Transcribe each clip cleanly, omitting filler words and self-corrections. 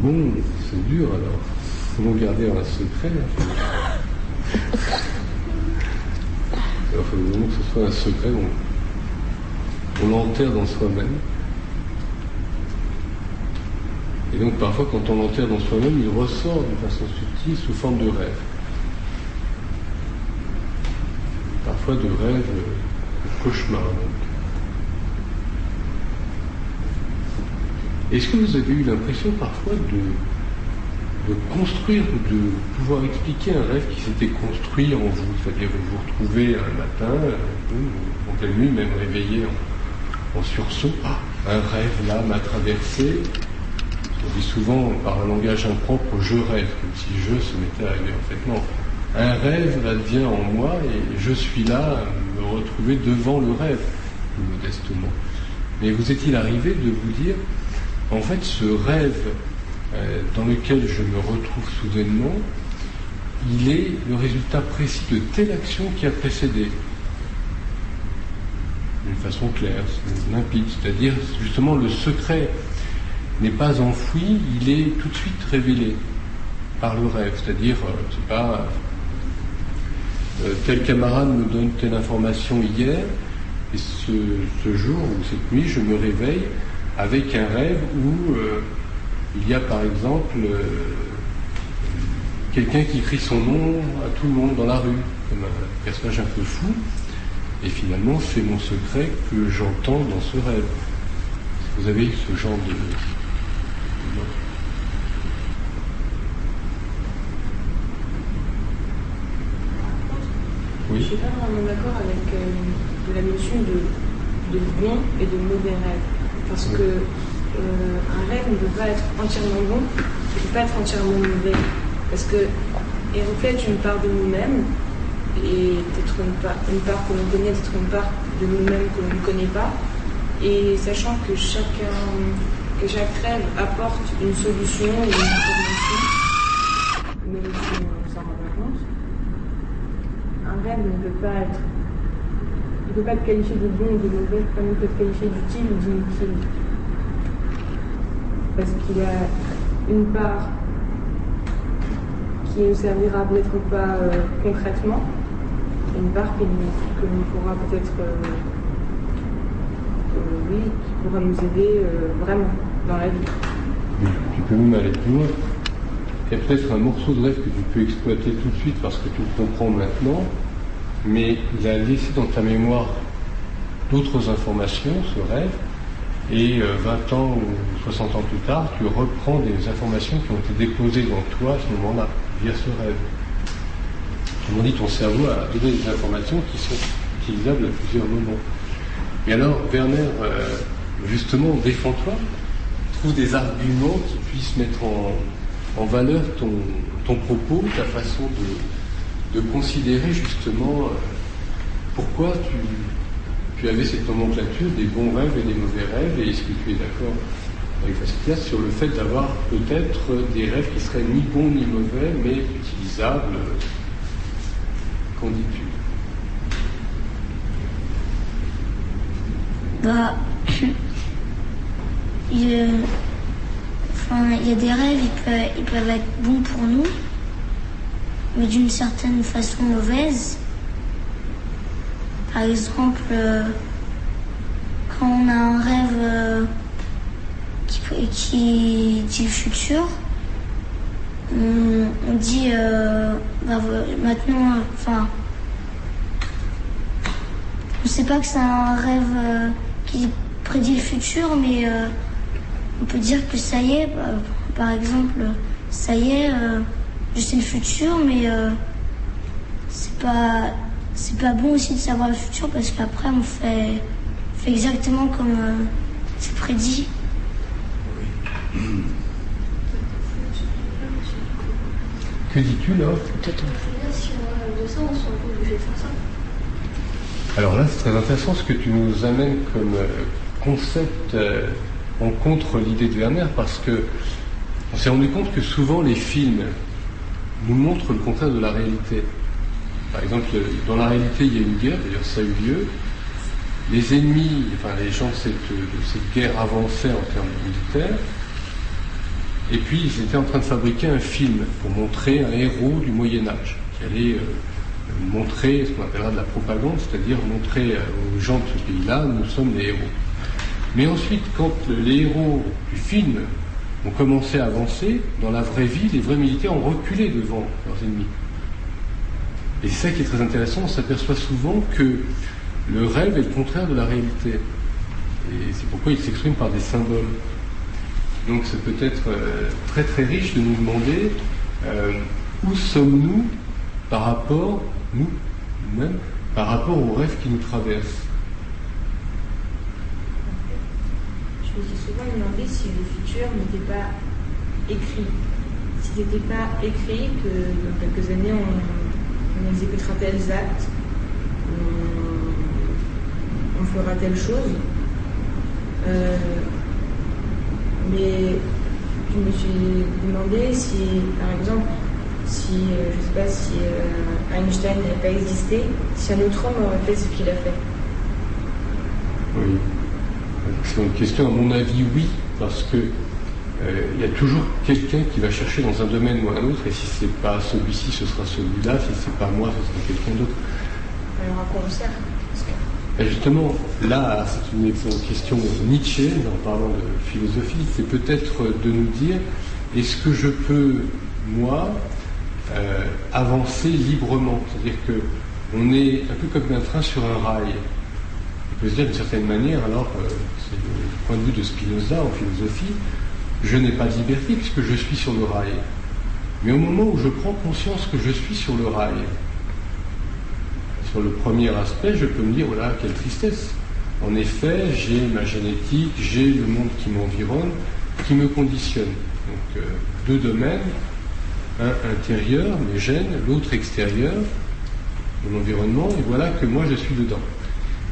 Bon, c'est dur alors. Comment garder un secret? Il faut vraiment que ce soit un secret. On l'enterre dans soi-même. Et donc parfois quand on l'enterre dans soi-même, il ressort d'une façon subtile sous forme de rêve. Parfois de rêve, de cauchemar. Est-ce que vous avez eu l'impression parfois de construire ou de pouvoir expliquer un rêve qui s'était construit en vous? C'est-à-dire vous vous retrouvez un matin, en pleine nuit, même réveillé en sursaut. Ah, un rêve là m'a traversé. On dit souvent par un langage impropre, je rêve, comme si je se m'était arrivé. En fait, non. Un rêve advient en moi et je suis là à me retrouver devant le rêve, plus modestement. Mais vous est-il arrivé de vous dire, en fait, ce rêve dans lequel je me retrouve soudainement, il est le résultat précis de telle action qui a précédé. D'une façon claire, limpide, c'est-à-dire justement le secret n'est pas enfoui, il est tout de suite révélé par le rêve, c'est-à-dire, je sais pas, tel camarade me donne telle information hier, et ce jour ou cette nuit, je me réveille avec un rêve où il y a par exemple quelqu'un qui crie son nom à tout le monde dans la rue, comme un personnage un peu fou, et finalement c'est mon secret que j'entends dans ce rêve. Vous avez ce genre de... Oui. Je ne suis pas vraiment d'accord avec la notion de bon et de mauvais rêve. Parce que un rêve ne peut pas être entièrement bon, il ne peut pas être entièrement mauvais. Parce qu'il reflète une part de nous-mêmes, et peut-être une part que l'on connaît, peut-être une part de nous-mêmes que l'on ne connaît pas. Et sachant que chaque rêve apporte une solution ou une information, mais on s'en rend pas compte. Un rêve ne peut pas être... Il ne peut pas être qualifié de bon ou de mauvais, comme il peut être qualifié d'utile ou d'inutile. Parce qu'il a une part qui nous servira peut-être pas concrètement, et une part que l'on pourra peut-être... oui, qui pourra nous aider vraiment dans la vie. Tu peux même aller plus loin. Il y a peut-être un morceau de rêve que tu peux exploiter tout de suite parce que tu le comprends maintenant, mais il a laissé dans ta mémoire d'autres informations, ce rêve, et 20 ans ou 60 ans plus tard, tu reprends des informations qui ont été déposées dans toi à ce moment-là, via ce rêve. Autrement dit, ton cerveau a donné des informations qui sont utilisables à plusieurs moments. Et alors, Werner, justement, défends-toi, trouve des arguments qui puissent mettre en valeur ton propos, ta façon de considérer justement pourquoi tu avais cette nomenclature des bons rêves et des mauvais rêves, et est-ce que tu es d'accord avec Fascias sur le fait d'avoir peut-être des rêves qui seraient ni bons ni mauvais, mais utilisables. Qu'en dis-tu? Il y a des rêves, ils peuvent être bons pour nous, mais d'une certaine façon mauvaise. Par exemple, quand on a un rêve qui dit le futur, on dit maintenant, on sait pas que c'est un rêve qui prédit le futur, mais on peut dire que ça y est, par exemple, ça y est, je sais le futur, mais c'est pas bon aussi de savoir le futur parce qu'après on fait exactement comme c'est prédit. Que dis-tu là? Alors là, c'est très intéressant ce que tu nous amènes comme concept en contre l'idée de Werner, parce que on s'est rendu compte que souvent les films nous montrent le contraire de la réalité. Par exemple, dans la réalité, il y a une guerre, d'ailleurs ça a eu lieu. Les ennemis, les gens de cette guerre avançaient en termes militaires. Et puis ils étaient en train de fabriquer un film pour montrer un héros du Moyen-Âge, qui allait montrer ce qu'on appellera de la propagande, c'est-à-dire montrer aux gens de ce pays-là, nous sommes les héros. Mais ensuite, quand les héros du film ont commencé à avancer, dans la vraie vie, les vrais militaires ont reculé devant leurs ennemis. Et c'est ça qui est très intéressant, on s'aperçoit souvent que le rêve est le contraire de la réalité. Et c'est pourquoi il s'exprime par des symboles. Donc c'est peut-être très très riche de nous demander où sommes-nous par rapport, nous-mêmes, par rapport aux rêves qui nous traversent. Je me suis souvent demandé si le futur n'était pas écrit. S'il n'était pas écrit, que dans quelques années on exécutera tels actes, on fera telle chose. Mais je me suis demandé si, par exemple, si, je ne sais pas, si Einstein n'avait pas existé, si un autre homme aurait fait ce qu'il a fait. Oui. C'est une question, à mon avis, oui, parce que il y a toujours quelqu'un qui va chercher dans un domaine ou un autre, et si ce n'est pas celui-ci, ce sera celui-là, si ce n'est pas moi, ce sera quelqu'un d'autre. Alors à quoi on sert? Et justement, là, c'est une excellente question nietzschéenne en parlant de philosophie, c'est peut-être de nous dire, est-ce que je peux, moi, avancer librement? C'est-à-dire qu'on est un peu comme un train sur un rail. On peut se dire d'une certaine manière, alors, c'est le point de vue de Spinoza en philosophie, je n'ai pas de liberté puisque je suis sur le rail. Mais au moment où je prends conscience que je suis sur le rail, sur le premier aspect, je peux me dire, voilà, quelle tristesse. En effet, j'ai ma génétique, j'ai le monde qui m'environne, qui me conditionne. Donc, deux domaines, un intérieur, mes gènes, l'autre extérieur, mon environnement, et voilà que moi je suis dedans.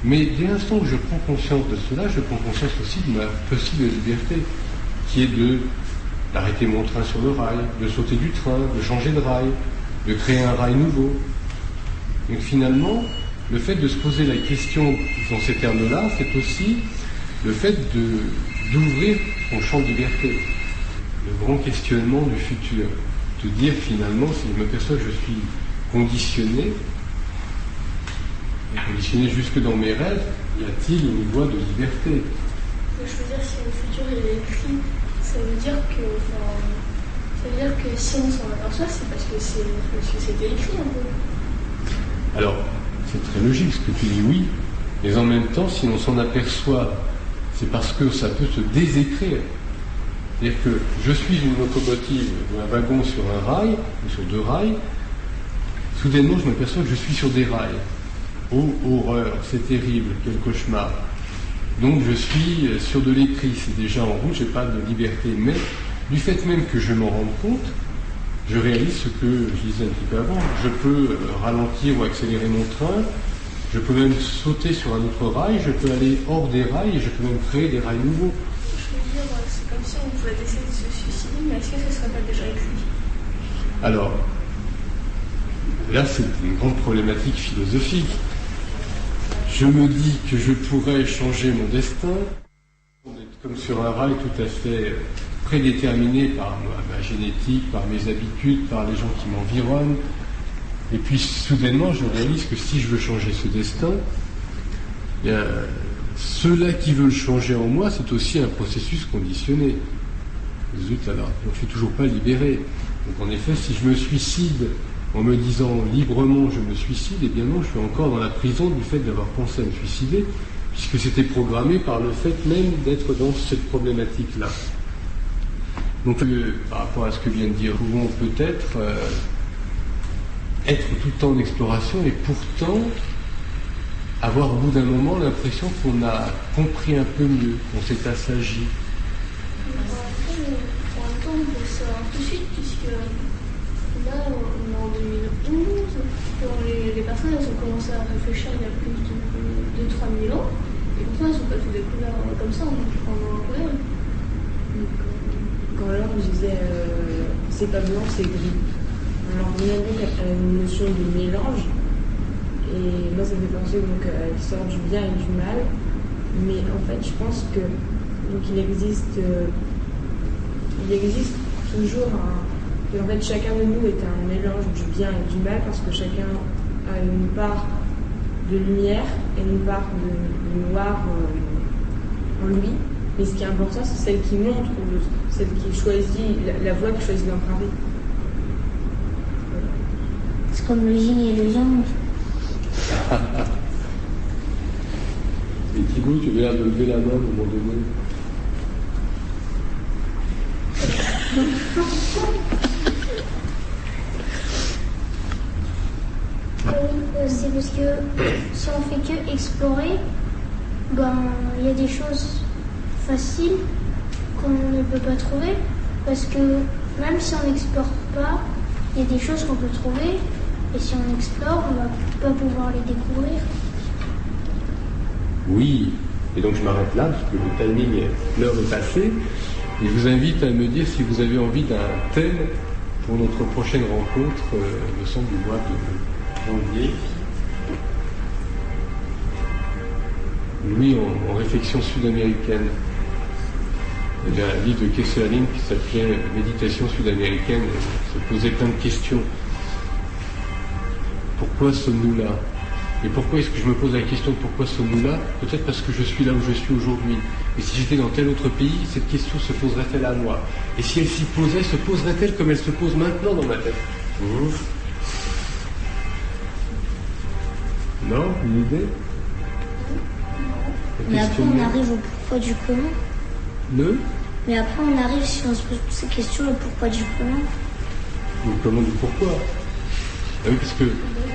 Mais dès l'instant où je prends conscience de cela, je prends conscience aussi de ma possible liberté, qui est d'arrêter mon train sur le rail, de sauter du train, de changer de rail, de créer un rail nouveau. Donc finalement, le fait de se poser la question dans ces termes-là, c'est aussi le fait d'ouvrir son champ de liberté, le grand questionnement du futur, de dire finalement, si je m'aperçois que je suis conditionné, et conditionné jusque dans mes rêves, y a-t-il une voie de liberté? Je veux dire, si le futur est écrit, ça veut dire que si on s'en aperçoit, c'est parce que c'était écrit un peu. Alors, c'est très logique ce que tu dis, oui, mais en même temps, si on s'en aperçoit, c'est parce que ça peut se désécrire. C'est-à-dire que je suis une locomotive ou un wagon sur un rail, ou sur deux rails, soudainement je m'aperçois que je suis sur des rails. Oh, horreur, c'est terrible, quel cauchemar. Donc je suis sur de l'écrit, c'est déjà en route, je n'ai pas de liberté. Mais du fait même que je m'en rende compte, je réalise ce que je disais un petit peu avant. Je peux ralentir ou accélérer mon train, je peux même sauter sur un autre rail, je peux aller hors des rails et je peux même créer des rails nouveaux. Je veux dire, c'est comme si on pouvait essayer de se suicider, mais est-ce que ce ne serait pas déjà écrit? Alors, là c'est une grande problématique philosophique. Je me dis que je pourrais changer mon destin, d'être comme sur un rail tout à fait prédéterminé par ma génétique, par mes habitudes, par les gens qui m'environnent. Et puis soudainement, je réalise que si je veux changer ce destin, bien, ceux-là qui veulent changer en moi, c'est aussi un processus conditionné. Zut alors, je ne suis toujours pas libéré. Donc en effet, si je me suicide en me disant librement je me suicide, eh bien non, je suis encore dans la prison du fait d'avoir pensé à me suicider, puisque c'était programmé par le fait même d'être dans cette problématique-là. Donc par rapport à ce que vient de dire, nous pouvons peut-être être tout le temps en exploration et pourtant avoir au bout d'un moment l'impression qu'on a compris un peu mieux, qu'on s'est assagi. En même temps, on peut savoir tout de suite, puisque là, on est en 2011, quand les personnes elles ont commencé à réfléchir il y a plus de 3000 ans, et pourtant elles ne sont pas tout découvert comme ça en un réel. Quand Laure disait c'est pas blanc, c'est gris, alors on a donc une notion de mélange, et moi ça me fait penser donc, à l'histoire du bien et du mal, mais en fait je pense que donc, il existe toujours et en fait, chacun de nous est un mélange du bien et du mal parce que chacun a une part de lumière et une part de noir en lui. Mais ce qui est important, c'est celle qui montre aux autres, celle qui choisit, la voie qui choisit d'emprunter. C'est comme le yin et le yang. Et Thibaut, tu veux l'air de lever la main à un moment donné. C'est parce que si on fait que explorer, ben il y a des choses faciles qu'on ne peut pas trouver parce que même si on n'explore pas, il y a des choses qu'on peut trouver et si on explore, on va pas pouvoir les découvrir. Oui, et donc je m'arrête là parce que le timing, l'heure est passée. Et je vous invite à me dire si vous avez envie d'un thème pour notre prochaine rencontre, me semble, du mois de janvier. Louis en réflexion sud-américaine. Il y avait un livre de Kesseling qui s'appelait Méditation sud-américaine. Il se posait plein de questions. Pourquoi sommes-nous là? Et pourquoi est-ce que je me pose la question de pourquoi sommes-nous là? Peut-être parce que je suis là où je suis aujourd'hui. Et si j'étais dans tel autre pays, cette question se poserait-elle à moi? Et si elle s'y posait, se poserait-elle comme elle se pose maintenant dans ma tête? Non? Une idée? Mais après on arrive au pourquoi du comment. Mais après on arrive, si on se pose toutes ces questions, le pourquoi du comment. Le comment du pourquoi? Ah oui, parce que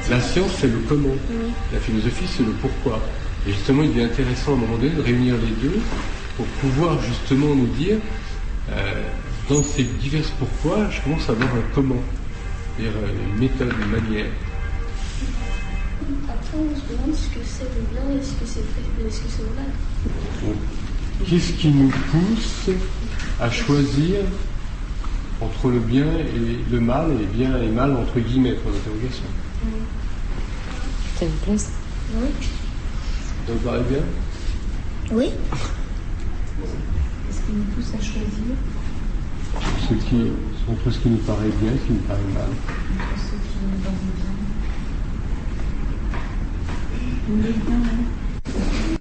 la science, c'est le comment. Oui. La philosophie, c'est le pourquoi. Et justement, il devient intéressant à un moment donné de réunir les deux pour pouvoir justement nous dire, dans ces divers pourquoi, je commence à avoir un comment. C'est-à-dire une méthode, une manière. Après, on se demande ce que c'est le bien et ce que c'est le mal. Qu'est-ce qui nous pousse à choisir entre le bien et le mal, et bien et mal entre guillemets, pour l'interrogation? Ça vous plaise? Oui. Ça vous paraît bien? Oui. Qu'est-ce qui nous pousse à choisir? Entre ce qui nous paraît bien et ce qui nous paraît mal. Entre ceux qui nous paraissent bien. Oui, bien, oui.